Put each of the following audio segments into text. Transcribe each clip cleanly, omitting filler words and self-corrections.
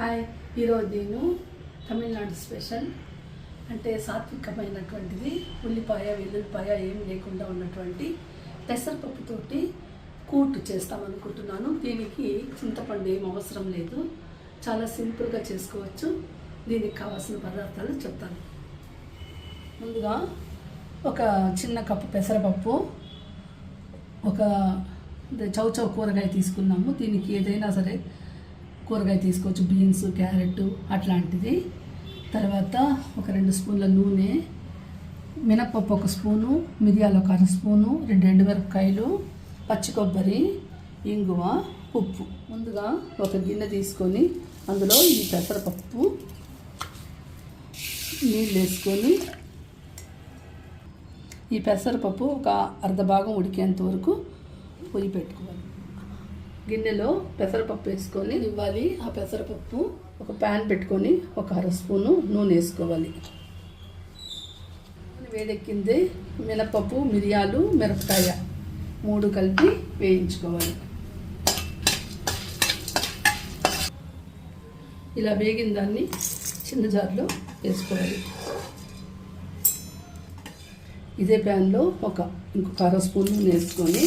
Hi, ఈరోజు నేను Tamil Nadu special అంటే సాత్వికమైనటువంటిది ఉల్లిపాయ వెల్లుల్లిపాయ ఏం లేకుండా ఉన్నటువంటి పెసరపప్పుతోటి కూటు చేస్తామనుకుంటున్నాను. దీనికి చింతపండు ఏం అవసరం లేదు, చాలా సింపుల్గా చేసుకోవచ్చు. దీనికి కావాల్సిన పదార్థాలు చెప్తాను. ముందుగా ఒక చిన్న కప్పు పెసరపప్పు, ఒక చౌచౌ కూరగాయ తీసుకున్నాము. దీనికి ఏదైనా సరే కూరగాయ తీసుకోవచ్చు, బీన్స్, క్యారెట్ అట్లాంటిది. తర్వాత ఒక 2 స్పూన్ల నూనె, మినపప్పు 1 స్పూను, మిరియాలు 1/2 స్పూను, 2 ఎండుమిరపకాయలు, పచ్చి కొబ్బరి, ఇంగువ, ఉప్పు. ముందుగా ఒక గిన్నె తీసుకొని అందులో ఈ పెసరపప్పు నీళ్ళు వేసుకొని ఈ పెసరపప్పు ఒక అర్ధ భాగం ఉడికేంత వరకు పొయ్యి పెట్టుకోవాలి. గిన్నెలో పెసరపప్పు వేసుకొని ఇవ్వాలి. ఆ పెసరపప్పు ఒక ప్యాన్ పెట్టుకొని ఒక 1/2 స్పూను నూనె వేసుకోవాలి. వేడెక్కింది మినపప్పు, మిరియాలు, మిరపకాయ 3 కలిపి వేయించుకోవాలి. ఇలా వేగిన దాన్ని చిన్న జార్లో వేసుకోవాలి. ఇదే ప్యాన్లో ఇంకొక 1/2 స్పూన్ నూనె వేసుకొని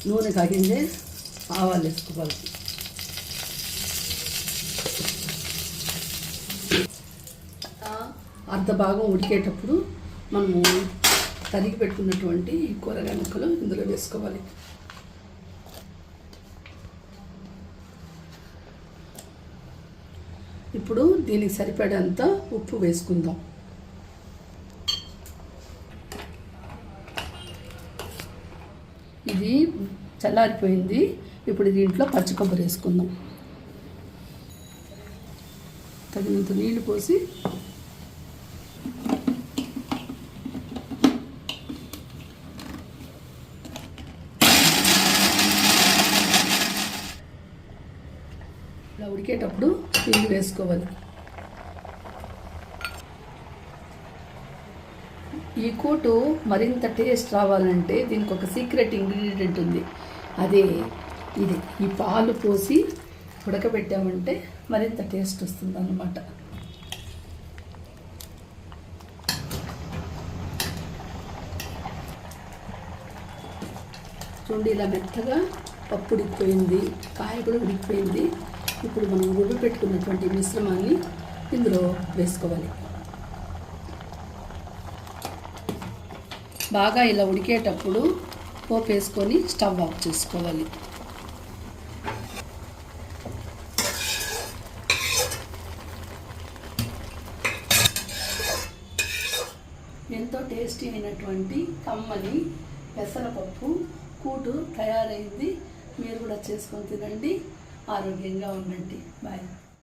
నూనె కాగిందే ఆవాలు వేసుకోవాలి. అర్ధ భాగం ఉడికేటప్పుడు మనము తరిగి పెట్టుకున్నటువంటి కూరగాయ ముక్కలు ఇందులో వేసుకోవాలి. ఇప్పుడు దీనికి సరిపడేంత ఉప్పు వేసుకుందాం. ఇది చల్లారిపోయింది. ఇప్పుడు దీంట్లో పచ్చి కొబ్బరి వేసుకుందాం. తగినంత నీళ్లు పోసి ఇలా ఉడికేటప్పుడు నీళ్ళు వేసుకోవాలి. ఈ కూటు మరింత టేస్ట్ రావాలంటే దీనికి ఒక సీక్రెట్ ఇంగ్రీడియంట్ ఉంది. అదే ఇది. ఈ పాలు పోసి ఉడకబెట్టామంటే మరింత టేస్ట్ వస్తుంది అన్నమాట. చూడండి, ఇలా మెత్తగా పప్పు ఉడికిపోయింది, కాయ కూడా ఉడికిపోయింది. ఇప్పుడు మనం ఉడకబెట్టుకున్నటువంటి మిశ్రమాన్ని ఇందులో వేసుకోవాలి. బాగా ఇలా ఉడికేటప్పుడు పోపు వేసుకొని స్టవ్ ఆఫ్ చేసుకోవాలి. ఎంతో టేస్టీ అయినటువంటి కమ్మని పెసరపప్పు కూటు తయారైంది. మీరు కూడా చేసుకొని తినండి, ఆరోగ్యంగా ఉండండి. బాయ్.